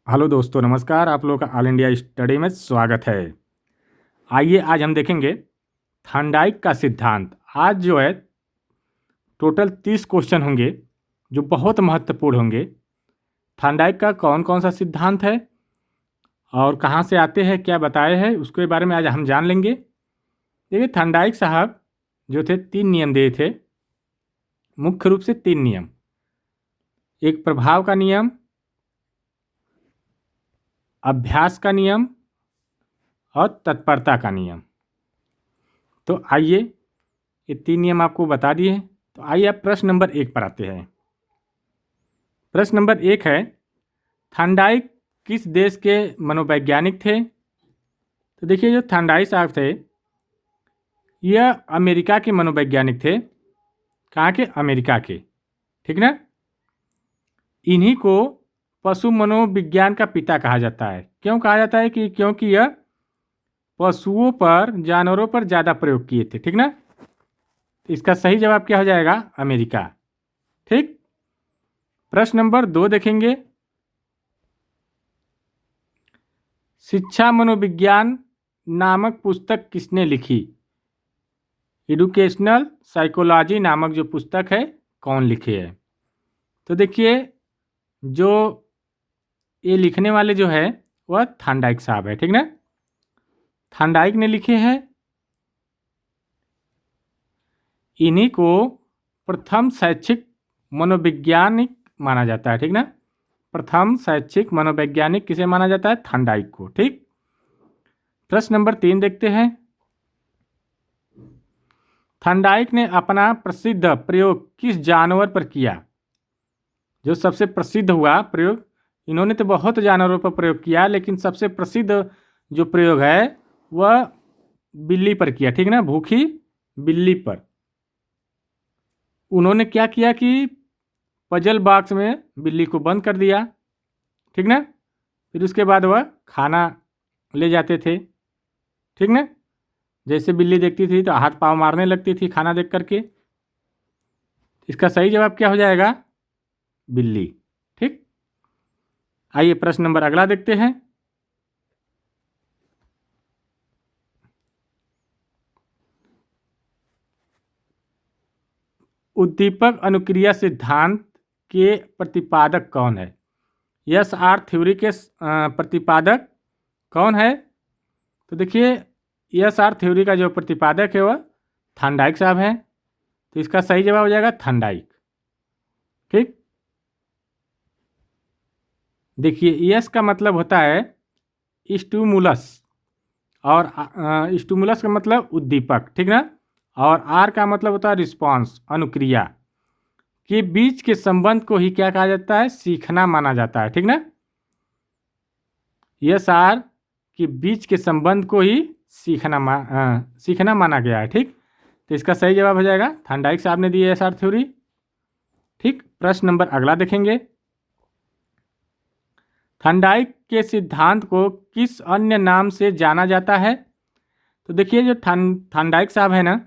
Hello दोस्तों, नमस्कार। आप लोगों का ऑल इंडिया स्टडी में स्वागत है। आइए आज हम देखेंगे थॉर्नडाइक का सिद्धांत। आज जो है टोटल 30 क्वेश्चन होंगे जो बहुत महत्वपूर्ण होंगे। थॉर्नडाइक का कौन कौन सा सिद्धांत है और कहाँ से आते हैं, क्या बताए हैं, उसके बारे में आज हम जान लेंगे। देखिए, थॉर्नडाइक साहब जो थे 3 नियम दिए थे, मुख्य रूप से 3 नियम। एक प्रभाव का नियम, अभ्यास का नियम और तत्परता का नियम। तो आइए, ये 3 नियम आपको बता दिए हैं। तो आइए अब प्रश्न नंबर 1 पर आते हैं। प्रश्न नंबर 1 है, थॉर्नडाइक किस देश के मनोवैज्ञानिक थे? तो देखिए, जो थॉर्नडाइक साहब थे यह अमेरिका के मनोवैज्ञानिक थे। कहाँ के? अमेरिका के। ठीक ना। इन्हीं को पशु मनोविज्ञान का पिता कहा जाता है। क्यों कहा जाता है? क्योंकि यह पशुओं पर, जानवरों पर ज़्यादा प्रयोग किए थे। ठीक ना। तो इसका सही जवाब क्या हो जाएगा? अमेरिका। ठीक। प्रश्न नंबर 2 देखेंगे, शिक्षा मनोविज्ञान नामक पुस्तक किसने लिखी? एडुकेशनल साइकोलॉजी नामक जो पुस्तक है, कौन लिखे है? तो देखिए, जो ये लिखने वाले जो है वह थॉर्नडाइक साहब है। ठीक ना। थॉर्नडाइक ने लिखे हैं। इन्हीं को प्रथम शैक्षिक मनोवैज्ञानिक माना जाता है। ठीक ना। प्रथम शैक्षिक मनोवैज्ञानिक किसे माना जाता है? थॉर्नडाइक को। ठीक। प्रश्न नंबर 3 देखते हैं, थॉर्नडाइक ने अपना प्रसिद्ध प्रयोग किस जानवर पर किया? जो सबसे प्रसिद्ध हुआ प्रयोग, इन्होंने तो बहुत जानवरों पर प्रयोग किया, लेकिन सबसे प्रसिद्ध जो प्रयोग है वह बिल्ली पर किया। ठीक ना। भूखी बिल्ली पर उन्होंने क्या किया कि पजल बॉक्स में बिल्ली को बंद कर दिया। ठीक ना। फिर उसके बाद वह खाना ले जाते थे। ठीक ना। जैसे बिल्ली देखती थी तो हाथ पाँव मारने लगती थी खाना देख करके। इसका सही जवाब क्या हो जाएगा? बिल्ली। ठीक। आइए प्रश्न नंबर अगला देखते हैं, उद्दीपक अनुक्रिया सिद्धांत के प्रतिपादक कौन है? यस आर थ्योरी के प्रतिपादक कौन है? तो देखिए, यस आर थ्योरी का जो प्रतिपादक है वह थॉर्नडाइक साहब हैं। तो इसका सही जवाब हो जाएगा थॉर्नडाइक। ठीक। देखिए, यस का मतलब होता है स्टिमुलस, और स्टिमुलस का मतलब उद्दीपक। ठीक ना। और आर का मतलब होता है रिस्पांस, अनुक्रिया के बीच के संबंध को ही क्या कहा जाता है? सीखना माना जाता है। ठीक ना। यस आर के बीच के संबंध को ही सीखना माना गया है। ठीक। तो इसका सही जवाब हो जाएगा, थॉर्नडाइक साहब ने दी एस आर थ्योरी। ठीक। प्रश्न नंबर अगला देखेंगे, थॉर्नडाइक के सिद्धांत को किस अन्य नाम से जाना जाता है? तो देखिए, जो थॉर्नडाइक साहब है ना,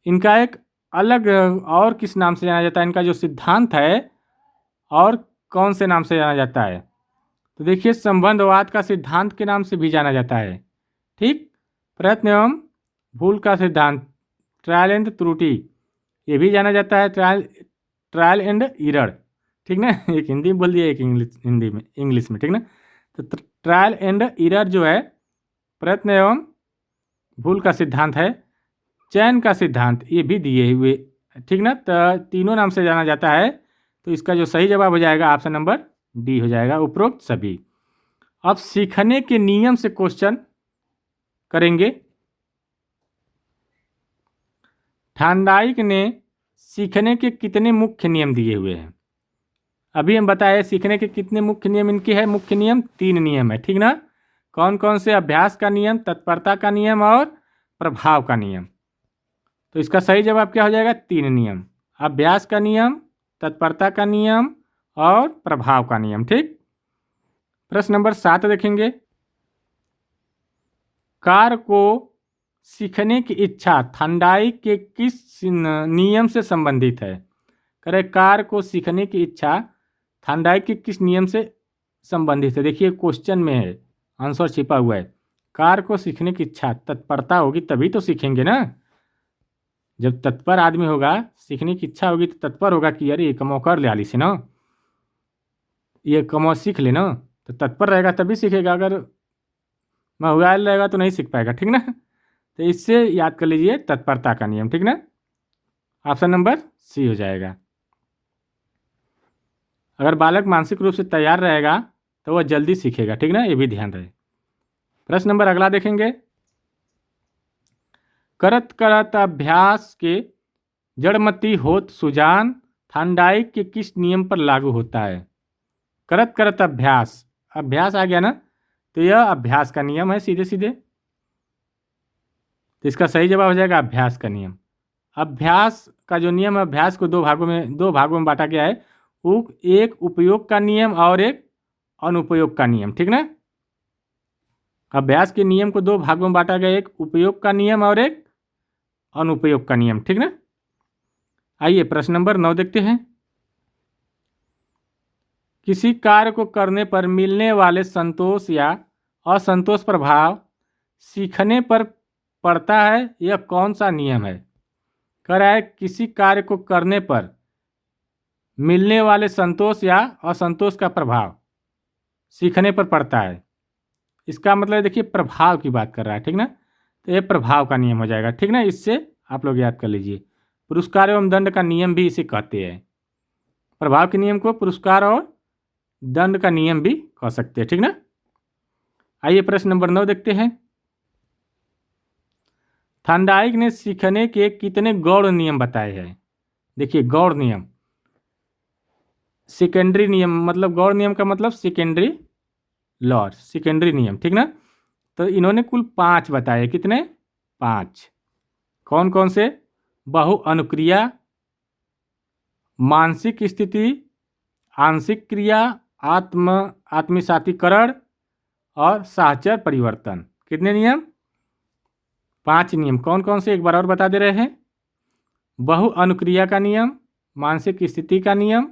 इनका एक अलग और किस नाम से जाना जाता है? इनका जो सिद्धांत है और कौन से नाम से जाना जाता है? तो देखिए, संबंधवाद का सिद्धांत के नाम से भी जाना जाता है। ठीक। प्रयत्न एवं भूल का सिद्धांत, ट्रायल एंड त्रुटि, ये भी जाना जाता है ट्रायल एंड एरर। ठीक ना। एक हिंदी में बोल दिया, एक इंग्लिश में। ठीक ना। तो ट्रायल एंड एरर जो है प्रयत्न एवं भूल का सिद्धांत है। चयन का सिद्धांत ये भी दिए हुए। ठीक ना। तो तीनों नाम से जाना जाता है। तो इसका जो सही जवाब हो जाएगा ऑप्शन नंबर डी हो जाएगा, उपरोक्त सभी। अब सीखने के नियम से क्वेश्चन करेंगे। थॉर्नडाइक ने सीखने के कितने मुख्य नियम दिए हुए हैं? अभी हम बताए सीखने के कितने मुख्य नियम इनके हैं। मुख्य नियम 3 नियम है। ठीक ना। कौन कौन से? अभ्यास का नियम, तत्परता का नियम और प्रभाव का नियम। तो इसका सही जवाब क्या हो जाएगा? 3 नियम, अभ्यास का नियम, तत्परता का नियम और प्रभाव का नियम। ठीक। प्रश्न नंबर 7 देखेंगे, कार को सीखने की इच्छा थॉर्नडाइक के किस नियम से संबंधित है? करें, कार को सीखने की इच्छा थॉर्नडाइक के किस नियम से संबंधित है। देखिए क्वेश्चन में है, आंसर छिपा हुआ है। कार्य को सीखने की इच्छा, तत्परता होगी तभी तो सीखेंगे ना। जब तत्पर आदमी होगा, सीखने की इच्छा होगी तो तत्पर होगा कि अरे ये कमो कर ले हाली से ना, ये कमो सीख ले ना, तो तत्पर रहेगा तभी सीखेगा। अगर महुआल रहेगा तो नहीं सीख पाएगा, ठीक ना। तो इससे याद कर लीजिए तत्परता का नियम, ठीक ना। ऑप्शन नंबर सी हो जाएगा। अगर बालक मानसिक रूप से तैयार रहेगा तो वह जल्दी सीखेगा, ठीक ना, ये भी ध्यान रहे। प्रश्न नंबर अगला देखेंगे। करत करत अभ्यास के जड़मती होत सुजान, थांडाइक के किस नियम पर लागू होता है। करत करत अभ्यास, अभ्यास आ गया ना, तो यह अभ्यास का नियम है सीधे सीधे। तो इसका सही जवाब हो जाएगा अभ्यास का नियम। अभ्यास का जो नियम है, अभ्यास को दो भागों में बांटा गया है। एक उपयोग का नियम और एक अनुपयोग का नियम, ठीक ना। अभ्यास के नियम को दो भागों में बांटा गया, एक उपयोग का नियम और एक अनुपयोग का नियम, ठीक ना। आइए प्रश्न नंबर 9 देखते हैं। किसी कार्य को करने पर मिलने वाले संतोष या असंतोष प्रभाव सीखने पर पड़ता है, यह कौन सा नियम है। कह रहा है किसी कार्य को करने पर मिलने वाले संतोष या असंतोष का प्रभाव सीखने पर पड़ता है। इसका मतलब देखिए प्रभाव की बात कर रहा है, ठीक ना। तो ये प्रभाव का नियम हो जाएगा, ठीक ना। इससे आप लोग याद कर लीजिए। पुरस्कार एवं दंड का नियम भी इसे कहते हैं। प्रभाव के नियम को पुरस्कार और दंड का नियम भी कह सकते हैं, ठीक ना। आइए प्रश्न नंबर 9 देखते हैं। थांडाइक ने सीखने के कितने गौड़ नियम बताए हैं। देखिए गौड़ नियम, सेकेंडरी नियम, मतलब गौड़ नियम का मतलब सेकेंडरी लॉ, सेकेंडरी नियम, ठीक ना। तो इन्होंने कुल 5 बताए। कितने? 5। कौन कौन से? बहु अनुक्रिया, मानसिक स्थिति, आंशिक क्रिया, आत्मसातीकरण और साहचर परिवर्तन। कितने नियम? 5 नियम। कौन कौन से, एक बार और बता दे रहे हैं। बहु अनुक्रिया का नियम, मानसिक स्थिति का नियम,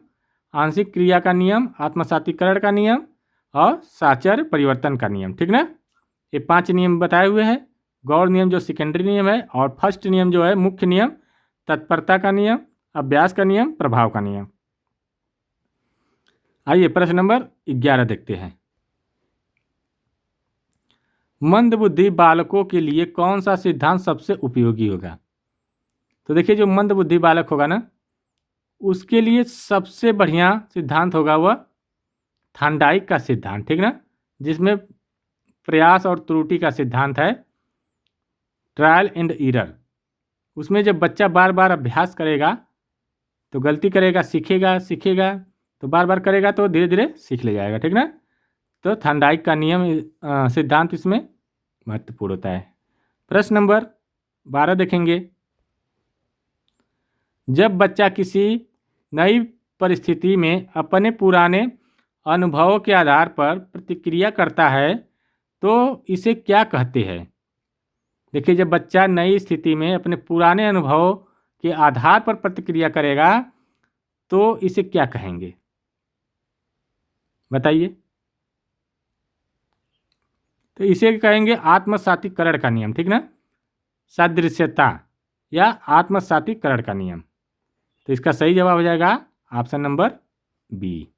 आंशिक क्रिया का नियम, आत्मसातीकरण का नियम और साहचर परिवर्तन का नियम, ठीक ना। ये 5 नियम बताए हुए हैं। गौड़ नियम जो सेकेंडरी नियम है, और फर्स्ट नियम जो है मुख्य नियम, तत्परता का नियम, अभ्यास का नियम, प्रभाव का नियम। आइए प्रश्न नंबर 11 देखते हैं। मंदबुद्धि बालकों के लिए कौन सा सिद्धांत सबसे उपयोगी होगा। तो देखिए जो मंदबुद्धि बालक होगा ना, उसके लिए सबसे बढ़िया सिद्धांत होगा वह थांडाइक का सिद्धांत, ठीक ना, जिसमें प्रयास और त्रुटि का सिद्धांत है, ट्रायल एंड एरर। उसमें जब बच्चा बार बार अभ्यास करेगा तो गलती करेगा, सीखेगा, तो बार बार करेगा तो धीरे धीरे सीख ले जाएगा, ठीक ना। तो थांडाइक का नियम सिद्धांत इसमें महत्वपूर्ण होता है। प्रश्न नंबर 12 देखेंगे। जब बच्चा किसी नई परिस्थिति में अपने पुराने अनुभवों के आधार पर प्रतिक्रिया करता है तो इसे क्या कहते हैं। देखिए जब बच्चा नई स्थिति में अपने पुराने अनुभवों के आधार पर प्रतिक्रिया करेगा तो इसे क्या कहेंगे, बताइए। तो इसे कहेंगे आत्मसातीकरण का नियम, ठीक ना, सादृश्यता या आत्मसातीकरण का नियम। तो इसका सही जवाब हो जाएगा ऑप्शन नंबर बी।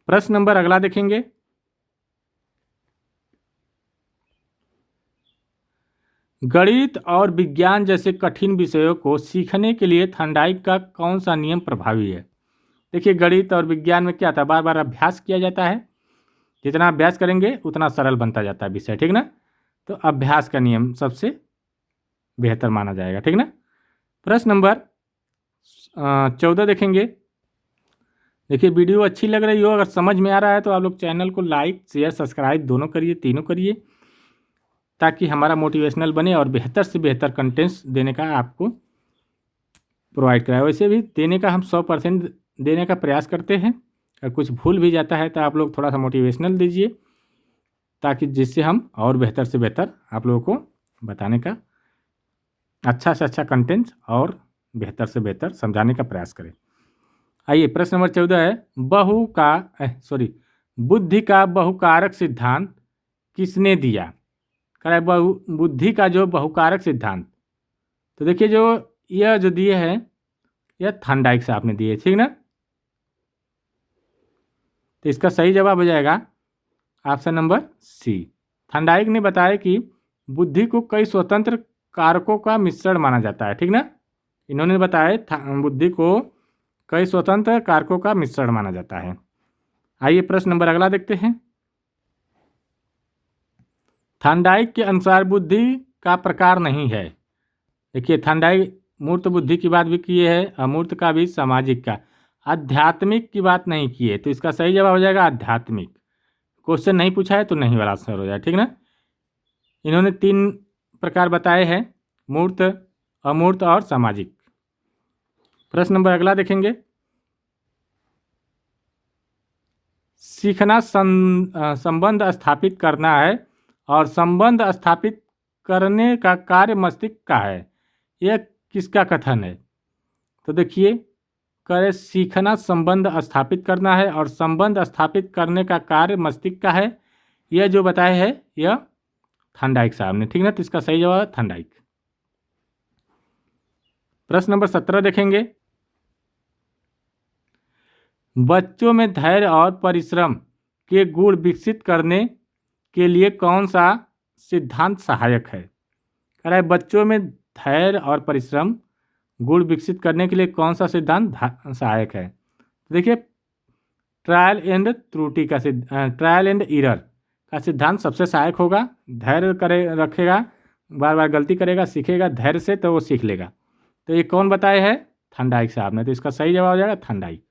प्रश्न नंबर अगला देखेंगे। गणित और विज्ञान जैसे कठिन विषयों को सीखने के लिए थांडाइक का कौन सा नियम प्रभावी है। देखिए गणित और विज्ञान में क्या था, बार बार अभ्यास किया जाता है। जितना अभ्यास करेंगे उतना सरल बनता जाता है विषय, ठीक ना। तो अभ्यास का नियम सबसे बेहतर माना जाएगा, ठीक ना। प्रश्न नंबर 14 देखेंगे। देखिए वीडियो अच्छी लग रही हो, अगर समझ में आ रहा है तो आप लोग चैनल को लाइक शेयर सब्सक्राइब दोनों करिए, तीनों करिए, ताकि हमारा मोटिवेशनल बने और बेहतर से बेहतर कंटेंट्स देने का आपको प्रोवाइड कराए। वैसे भी देने का हम 100% देने का प्रयास करते हैं। अगर कुछ भूल भी जाता है तो आप लोग थोड़ा सा मोटिवेशनल दीजिए, ताकि जिससे हम और बेहतर से बेहतर आप लोगों को बताने का, अच्छा से अच्छा कंटेंट और बेहतर से बेहतर समझाने का प्रयास करें। आइए प्रश्न नंबर 14 है। बुद्धि का बहुकारक सिद्धांत किसने दिया? कह रहा है बुद्धि का जो बहुकारक सिद्धांत, तो देखिए जो यह जो दिए हैं यह थॉर्नडाइक साहब ने दिए, ठीक ना। तो इसका सही जवाब हो जाएगा ऑप्शन नंबर सी। थॉर्नडाइक ने बताया कि बुद्धि को कई स्वतंत्र कारकों का मिश्रण माना जाता है, ठीक ना। इन्होंने बताया बुद्धि को कई स्वतंत्र कारकों का मिश्रण माना जाता है। आइए प्रश्न नंबर अगला देखते हैं। थॉर्नडाइक के अनुसार बुद्धि का प्रकार नहीं है। देखिए थॉर्नडाइक मूर्त बुद्धि की बात भी किए है, अमूर्त का भी, सामाजिक का, आध्यात्मिक की बात नहीं की है। तो इसका सही जवाब हो जाएगा आध्यात्मिक। क्वेश्चन नहीं पूछा है तो नहीं वाला आंसर हो जाए, ठीक ना। इन्होंने 3 प्रकार बताए हैं, मूर्त, अमूर्त और सामाजिक। प्रश्न नंबर अगला देखेंगे। सीखना संबंध स्थापित करना है और संबंध स्थापित करने का कार्य मस्तिष्क का है, यह किसका कथन है? तो देखिए करे सीखना संबंध स्थापित करना है और संबंध स्थापित करने का कार्य मस्तिष्क का है, यह जो बताया है यह थॉर्नडाइक साहब ने, ठीक ना। तो इसका सही जवाब है थॉर्नडाइक। प्रश्न नंबर 17 देखेंगे। बच्चों में धैर्य और परिश्रम के गुण विकसित करने के लिए कौन सा सिद्धांत सहायक है? कह रहा है बच्चों में धैर्य और परिश्रम गुण विकसित करने के लिए कौन सा सिद्धांत सहायक है? देखिए ट्रायल एंड त्रुटि का ट्रायल एंड एरर का सिद्धांत सबसे सहायक होगा। धैर्य करे रखेगा, बार बार गलती करेगा, सीखेगा धैर्य से, तो वो सीख लेगा। तो ये कौन बताए है? थॉर्नडाइक साहब ने। तो इसका सही जवाब हो जाएगा थॉर्नडाइक।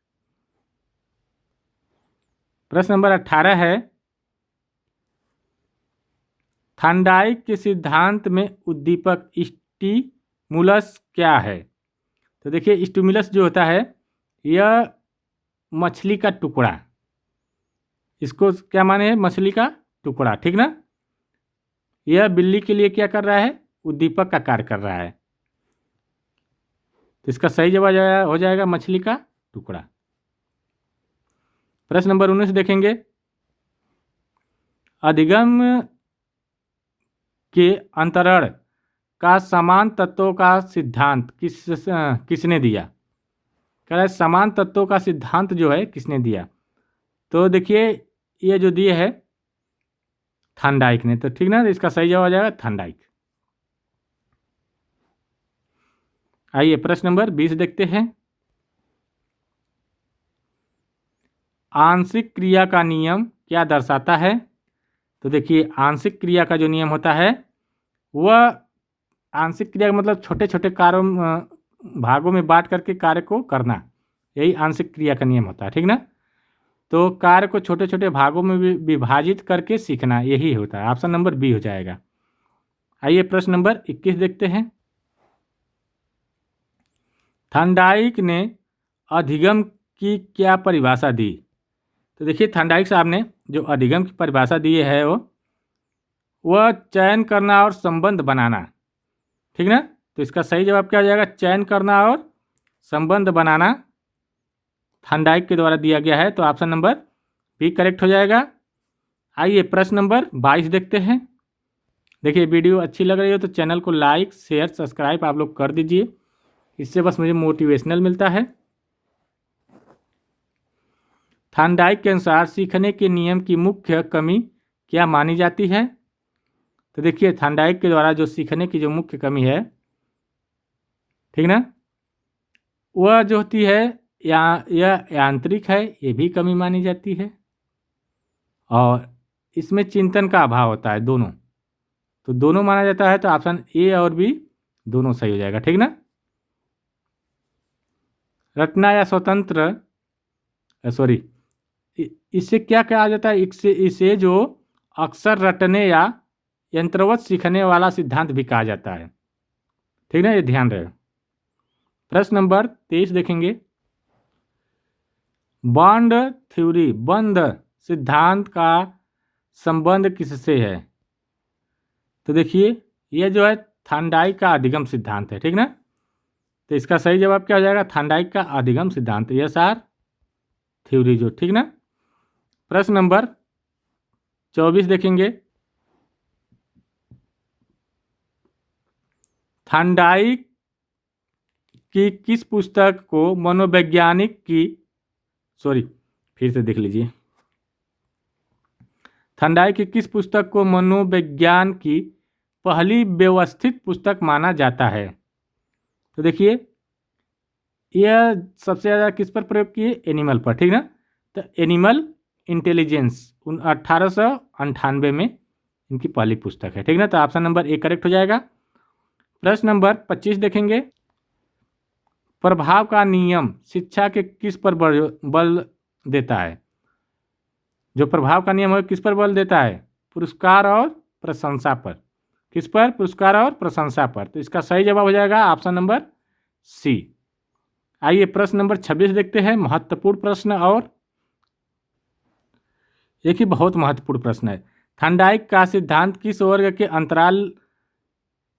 प्रश्न नंबर 18 है, थॉर्नडाइक के सिद्धांत में उद्दीपक स्टिमुलस क्या है? तो देखिए स्टिमुलस जो होता है यह मछली का टुकड़ा, इसको क्या माने है? मछली का टुकड़ा, ठीक ना। यह बिल्ली के लिए क्या कर रहा है? उद्दीपक का कार्य कर रहा है। तो इसका सही जवाब हो जाएगा मछली का टुकड़ा। प्रश्न नंबर 19 देखेंगे। अधिगम के अंतरण का समान तत्वों का सिद्धांत किसने दिया? कह रहा है समान तत्वों का सिद्धांत जो है किसने दिया? तो देखिए ये जो दिए है थॉर्नडाइक ने, तो ठीक ना। इसका सही जवाब हो जाएगा थॉर्नडाइक। आइए प्रश्न नंबर 20 देखते हैं। आंशिक क्रिया का नियम क्या दर्शाता है? तो देखिए आंशिक क्रिया का जो नियम होता है वह, आंशिक क्रिया का मतलब छोटे छोटे कार्यों भागों में बांट करके कार्य को करना, यही आंशिक क्रिया का नियम होता है, ठीक ना। तो कार्य को छोटे छोटे भागों में विभाजित करके सीखना, यही होता है। ऑप्शन नंबर बी हो जाएगा। आइए प्रश्न नंबर 21 देखते हैं। थॉर्नडाइक ने अधिगम की क्या परिभाषा दी? तो देखिए थॉर्नडाइक साहब ने जो अधिगम की परिभाषा दी है वह चयन करना और संबंध बनाना, ठीक ना। तो इसका सही जवाब क्या हो जाएगा? चयन करना और संबंध बनाना थॉर्नडाइक के द्वारा दिया गया है। तो ऑप्शन नंबर बी करेक्ट हो जाएगा। आइए प्रश्न नंबर 22 देखते हैं। देखिए वीडियो अच्छी लग रही हो तो चैनल को लाइक शेयर सब्सक्राइब आप लोग कर दीजिए, इससे बस मुझे मोटिवेशनल मिलता है। थॉर्नडाइक के अनुसार सीखने के नियम की मुख्य कमी क्या मानी जाती है? तो देखिए थॉर्नडाइक के द्वारा जो सीखने की जो मुख्य कमी है, ठीक ना, वह जो होती है यह यांत्रिक है, ये भी कमी मानी जाती है। और इसमें चिंतन का अभाव होता है, दोनों, तो दोनों माना जाता है। तो ऑप्शन ए और बी दोनों सही हो जाएगा, ठीक ना। रटना या स्वतंत्र सॉरी इससे क्या कहा जाता है? इसे जो अक्सर रटने या यंत्रवत सीखने वाला सिद्धांत भी कहा जाता है, ठीक ना, ये ध्यान रहे। प्रश्न नंबर 23 देखेंगे। बॉन्ड थ्योरी बंध सिद्धांत का संबंध किससे है? तो देखिए यह जो है थॉर्नडाइक का अधिगम सिद्धांत है, ठीक ना। तो इसका सही जवाब क्या हो जाएगा? थॉर्नडाइक का अधिगम सिद्धांत, यस आर थ्योरी जो, ठीक ना। प्रश्न नंबर 24 देखेंगे। थॉर्नडाइक की किस पुस्तक को मनोवैज्ञानिक की फिर से देख लीजिए। थॉर्नडाइक की किस पुस्तक को मनोविज्ञान की पहली व्यवस्थित पुस्तक माना जाता है? तो देखिए, यह सबसे ज़्यादा किस पर प्रयोग किए? एनिमल पर, ठीक ना। तो एनिमल इंटेलिजेंस 1898 में इनकी पहली पुस्तक है, ठीक ना। तो ऑप्शन नंबर ए करेक्ट हो जाएगा। प्रश्न नंबर 25 देखेंगे। प्रभाव का नियम शिक्षा के किस पर बल देता है? जो प्रभाव का नियम है किस पर बल देता है? पुरस्कार और प्रशंसा पर। किस पर? पुरस्कार और प्रशंसा पर। तो इसका सही जवाब हो जाएगा ऑप्शन नंबर सी। आइए प्रश्न नंबर 26 देखते हैं। महत्वपूर्ण प्रश्न और एक ही बहुत महत्वपूर्ण प्रश्न है। थॉर्नडाइक का सिद्धांत किस वर्ग के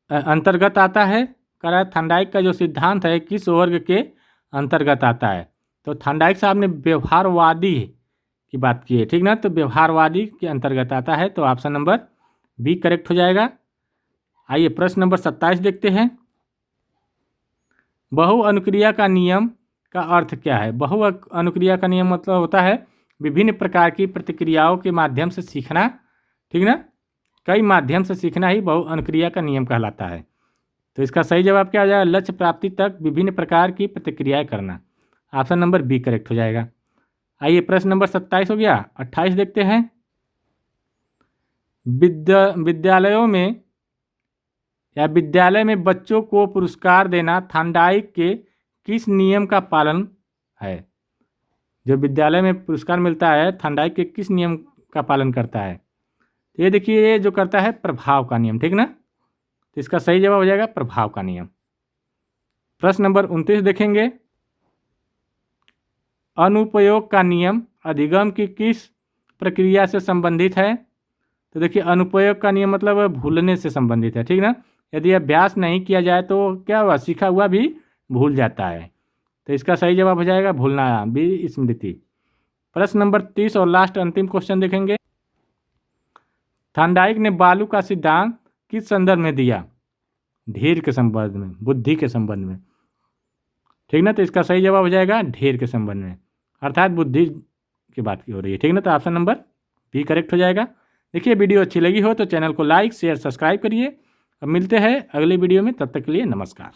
अंतर्गत आता है? कह थॉर्नडाइक का जो सिद्धांत है किस वर्ग के अंतर्गत आता है? तो थॉर्नडाइक साहब ने व्यवहारवादी की बात की है, ठीक ना। तो व्यवहारवादी के अंतर्गत आता है। तो ऑप्शन नंबर बी करेक्ट हो जाएगा। आइए प्रश्न नंबर 27 देखते हैं। बहु अनुक्रिया का नियम का अर्थ क्या है? बहु अनुक्रिया का नियम मतलब होता है विभिन्न प्रकार की प्रतिक्रियाओं के माध्यम से सीखना, ठीक ना। कई माध्यम से सीखना ही बहु अनुक्रिया का नियम कहलाता है। तो इसका सही जवाब क्या हो जाएगा? लक्ष्य प्राप्ति तक विभिन्न प्रकार की प्रतिक्रियाएं करना। ऑप्शन नंबर बी करेक्ट हो जाएगा। आइए प्रश्न नंबर 27 हो गया। 28 देखते हैं। विद्यालयों में या विद्यालय में बच्चों को पुरस्कार देना थॉर्नडाइक के किस नियम का पालन है? जो विद्यालय में पुरस्कार मिलता है थॉर्नडाइक के किस नियम का पालन करता है? तो ये देखिए, ये जो करता है प्रभाव का नियम, ठीक ना। तो इसका सही जवाब हो जाएगा प्रभाव का नियम। प्रश्न नंबर 29 देखेंगे। अनुपयोग का नियम अधिगम की किस प्रक्रिया से संबंधित है? तो देखिए, अनुपयोग का नियम मतलब भूलने से संबंधित है, ठीक ना। यदि अभ्यास नहीं किया जाए तो क्या हुआ? सीखा हुआ भी भूल जाता है। तो इसका सही जवाब हो जाएगा भूलना, बी स्मृति। प्रश्न नंबर 30 और लास्ट अंतिम क्वेश्चन देखेंगे। थॉर्नडाइक ने बालू का सिद्धांत किस संदर्भ में दिया? ढेर के संबंध में, बुद्धि के संबंध में, ठीक ना। तो इसका सही जवाब हो जाएगा ढेर के संबंध में, अर्थात बुद्धि की बात की हो रही है, ठीक ना। तो ऑप्शन नंबर बी करेक्ट हो जाएगा। देखिए, वीडियो अच्छी लगी हो तो चैनल को लाइक शेयर सब्सक्राइब करिए। अब मिलते हैं अगले वीडियो में, तब तक के लिए नमस्कार।